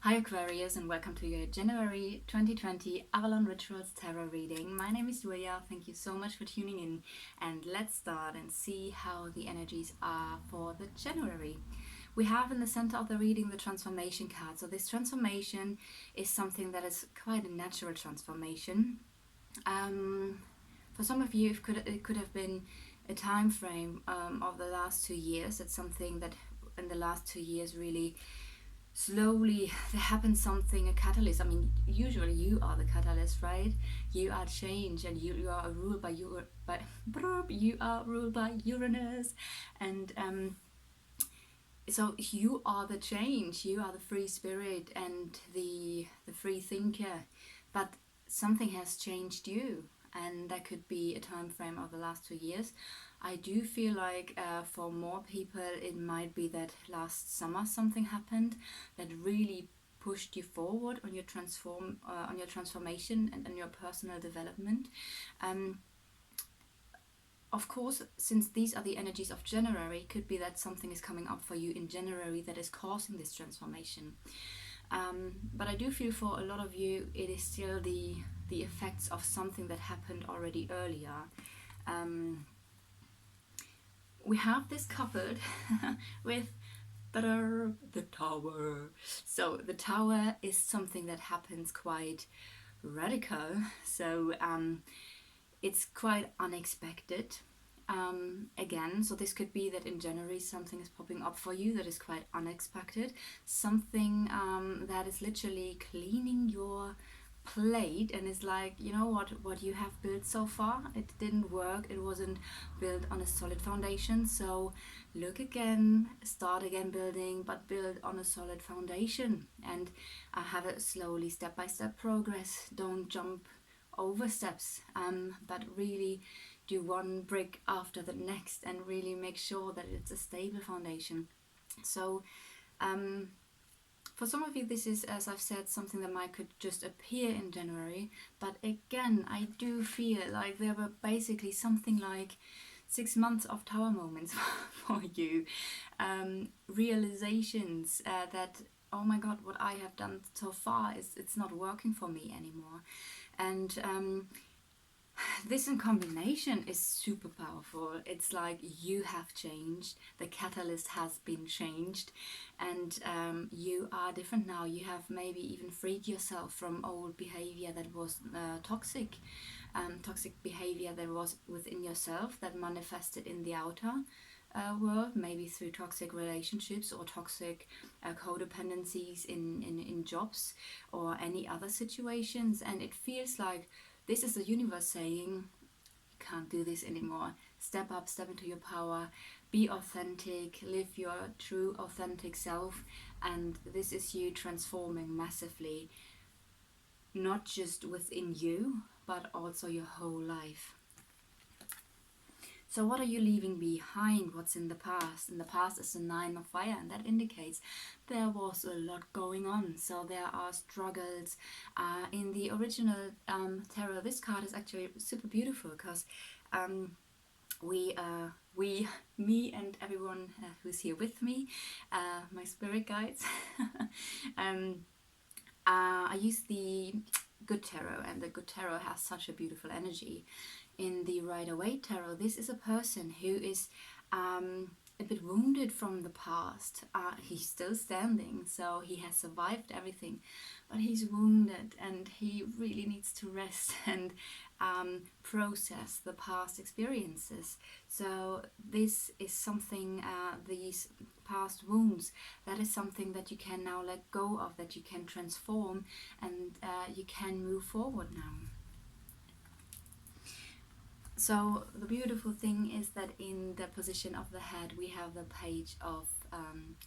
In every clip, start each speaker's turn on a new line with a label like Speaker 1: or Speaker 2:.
Speaker 1: Hi Aquarius, and welcome to your January 2020 Avalon Rituals Tarot reading. My name is Julia. Thank you so much for tuning in, and let's start and see how the energies are for the January. We have in the center of the reading the transformation card. So this transformation is something that is quite a natural transformation. For some of you, it could have been a time frame of the last 2 years. It's something that in the last 2 years really slowly there happens something, a catalyst. I mean, usually you are the catalyst, right? You are change, and you are ruled by you are ruled by Uranus, and so you are the change, you are the free spirit and the free thinker, but something has changed you, and that could be a time frame of the last 2 years. I do feel like for more people it might be that last summer something happened that really pushed you forward on your transformation and on your personal development. Of course, since these are the energies of January, it could be that something is coming up for you in January that is causing this transformation. But I do feel for a lot of you it is still the effects of something that happened already earlier. We have this coupled with the tower. So the tower is something that happens quite radical. So it's quite unexpected. Again, so this could be that in January something is popping up for you that is quite unexpected. Something that is literally cleaning your plate, and it's like, you know what you have built so far, it didn't work, it wasn't built on a solid foundation. So look again, start again building, but build on a solid foundation, and have a slowly step-by-step progress. Don't jump over steps, but really do one brick after the next and really make sure that it's a stable foundation. So for some of you, this is, as I've said, something that might could just appear in January. But again, I do feel like there were basically something like 6 months of tower moments for you. Realizations that, oh my God, what I have done so far it's not working for me anymore. And this in combination is super powerful. It's like you have changed, the catalyst has been changed, and you are different now. You have maybe even freed yourself from old behavior that was toxic behavior that was within yourself, that manifested in the outer world, maybe through toxic relationships or toxic codependencies in jobs or any other situations. And it feels like this is the universe saying, you can't do this anymore. Step up, step into your power, be authentic, live your true authentic self. And this is you transforming massively, not just within you, but also your whole life. So what are you leaving behind? What's in the past? In the past is the 9 of fire, and that indicates there was a lot going on. So there are struggles. In the original tarot, this card is actually super beautiful because me and everyone who's here with me, my spirit guides, I use the good tarot, and the good tarot has such a beautiful energy. In the Rider-Waite tarot, this is a person who is a bit wounded from the past. He's still standing, so he has survived everything, but he's wounded and he really needs to rest and process the past experiences. So this is something, these past wounds, that is something that you can now let go of, that you can transform, and you can move forward now. So the beautiful thing is that in the position of the head we have the page of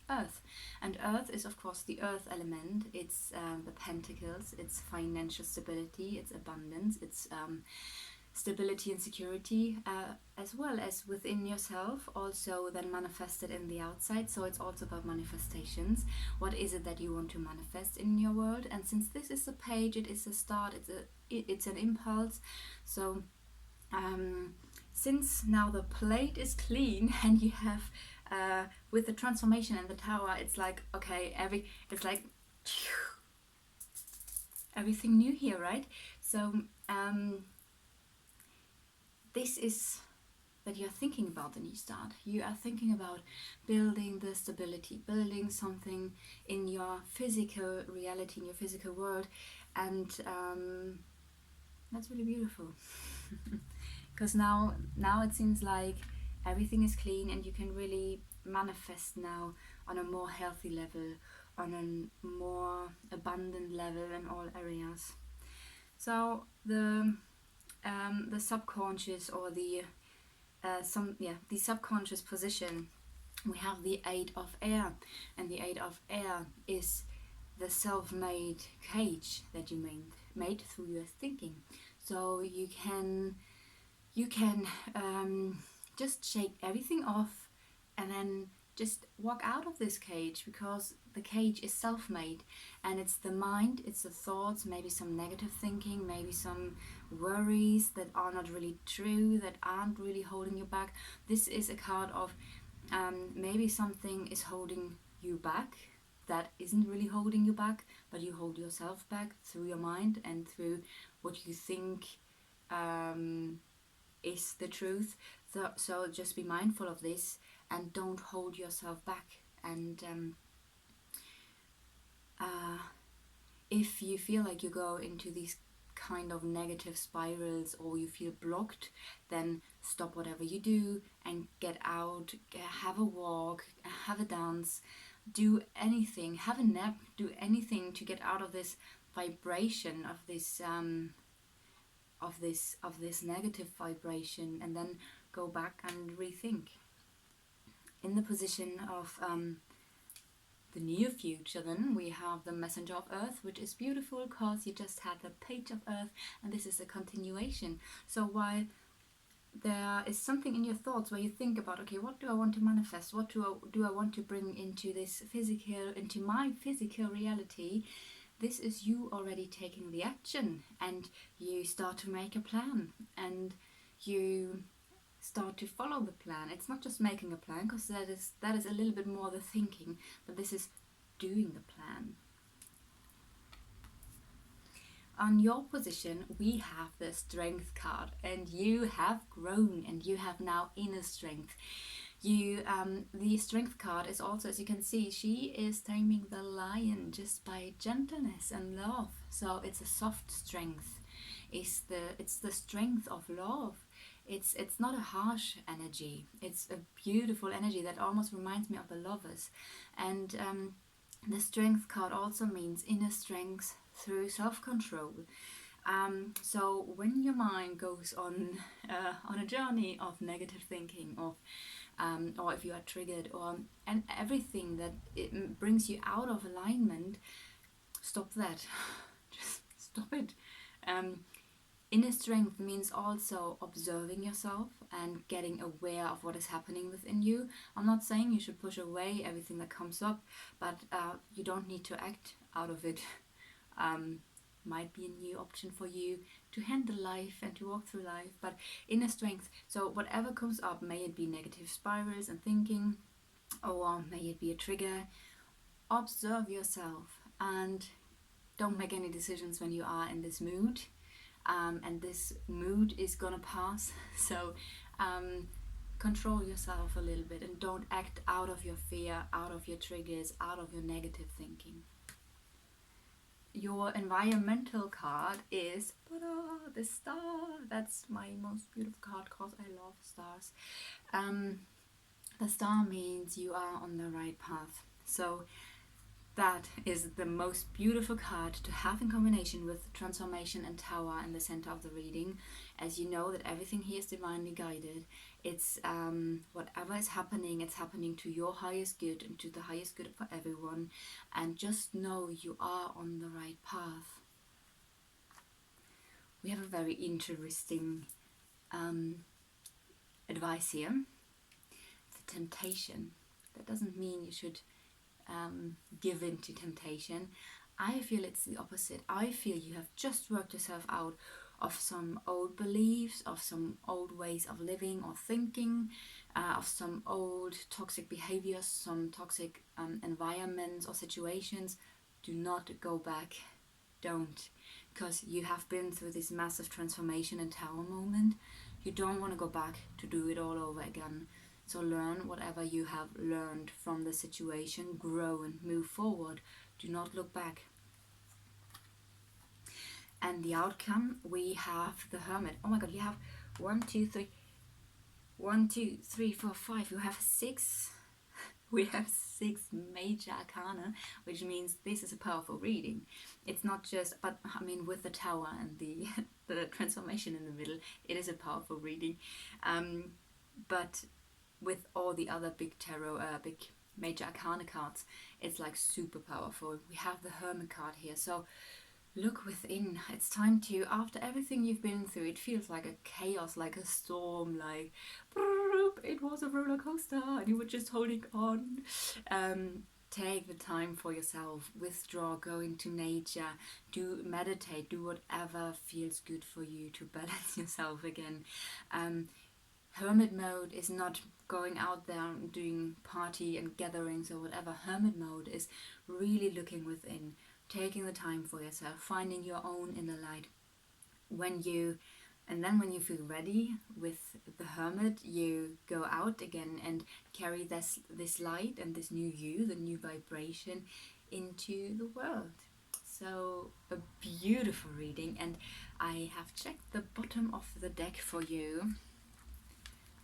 Speaker 1: earth, and earth is of course the earth element. It's the pentacles, it's financial stability, it's abundance, it's stability and security, as well as within yourself, also then manifested in the outside. So it's also about manifestations. What is it that you want to manifest in your world? And since this is a page, it is a start, it's an impulse. So since now the plate is clean and you have with the transformation and the tower, it's like, okay, it's like everything new here, right? So this is that you're thinking about the new start. You are thinking about building the stability, building something in your physical reality, in your physical world, and that's really beautiful. Because now it seems like everything is clean and you can really manifest now on a more healthy level, on a more abundant level in all areas. So the subconscious, or the subconscious position, we have the Eight of Air, and the Eight of Air is the self-made cage that you made through your thinking. So you can just shake everything off and then just walk out of this cage, because the cage is self-made, and it's the mind, it's the thoughts, maybe some negative thinking, maybe some worries that are not really true, that aren't really holding you back. This is a card of maybe something is holding you back that isn't really holding you back, but you hold yourself back through your mind and through what you think is the truth. So just be mindful of this and don't hold yourself back. And if you feel like you go into these kind of negative spirals, or you feel blocked, then stop whatever you do and get out, have a walk, have a dance, do anything, have a nap, do anything to get out of this vibration of this negative vibration, and then go back and rethink. In the position of the near future, then we have the Messenger of Earth, which is beautiful because you just had the Page of Earth, and this is a continuation. So while there is something in your thoughts where you think about, okay, what do I want to manifest, what do I want to bring into this physical, into my physical reality, this is you already taking the action, and you start to make a plan, and you start to follow the plan. It's not just making a plan, because that is a little bit more the thinking, but this is doing the plan. On your position, we have the Strength card, and you have grown, and you have now inner strength. You the Strength card is also, as you can see, she is taming the lion just by gentleness and love. So it's a soft strength. It's the strength of love. It's not a harsh energy. It's a beautiful energy that almost reminds me of the lovers. And the Strength card also means inner strength through self-control. So when your mind goes on a journey of negative thinking, or if you are triggered, and everything that it brings you out of alignment, stop that. Just stop it. Inner strength means also observing yourself and getting aware of what is happening within you. I'm not saying you should push away everything that comes up, but you don't need to act out of it. Might be a new option for you to handle life and to walk through life. But inner strength, so whatever comes up, may it be negative spirals and thinking, or may it be a trigger, observe yourself and don't make any decisions when you are in this mood. And this mood is gonna pass, so control yourself a little bit and don't act out of your fear, out of your triggers, out of your negative thinking. Your environmental card is the star. That's my most beautiful card because I love stars. The star means you are on the right path. So that is the most beautiful card to have in combination with Transformation and Tower in the center of the reading, as you know that everything here is divinely guided. It's whatever is happening, it's happening to your highest good and to the highest good for everyone, and just know you are on the right path. We have a very interesting advice here. The temptation. That doesn't mean you should give in to temptation. I feel it's the opposite. I feel you have just worked yourself out of some old beliefs, of some old ways of living or thinking, of some old toxic behaviors, some toxic environments or situations. Do not go back. don't, because you have been through this massive transformation and tower moment. You don't want to go back to do it all over again. So learn whatever you have learned from the situation, grow and move forward. Do not look back. And the outcome, we have the Hermit. Oh my god, you have 1, 2, 3, 1, 2, 3, 4, 5. You have 6. We have 6 major arcana, which means this is a powerful reading. It's not just, but I mean, with the tower and the the transformation in the middle, it is a powerful reading. But with all the other big tarot, big major arcana cards, it's like super powerful. We have the Hermit card here, so look within. It's time to, after everything you've been through, it feels like a chaos, like a storm, like it was a roller coaster and you were just holding on. Take the time for yourself, withdraw, go into nature, do meditate, do whatever feels good for you to balance yourself again. Hermit mode is not going out there and doing party and gatherings or whatever. Hermit mode is really looking within, taking the time for yourself, finding your own inner light. When you feel ready with the Hermit, you go out again and carry this light and this new you, the new vibration, into the world. So a beautiful reading, and I have checked the bottom of the deck for you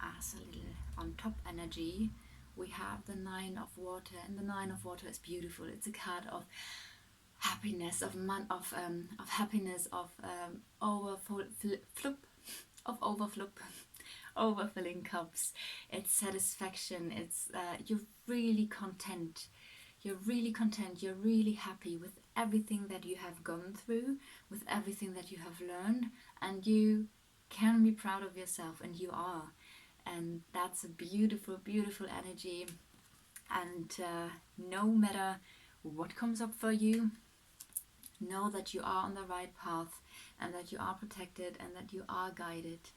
Speaker 1: as a little on top energy. We have the 9 of Water, and the 9 of Water is beautiful. It's a card of happiness, of happiness, of overflowing cups. It's satisfaction. It's you're really content. You're really happy with everything that you have gone through, with everything that you have learned, and you can be proud of yourself, and you are. And that's a beautiful, beautiful energy. And no matter what comes up for you, know that you are on the right path, and that you are protected, and that you are guided.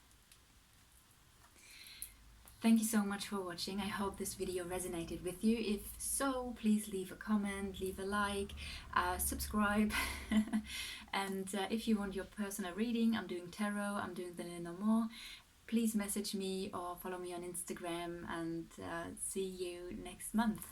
Speaker 1: Thank you so much for watching. I hope this video resonated with you. If so, please leave a comment, leave a like, subscribe. And if you want your personal reading, I'm doing tarot, I'm doing the Lenormand. Please message me or follow me on Instagram, and see you next month.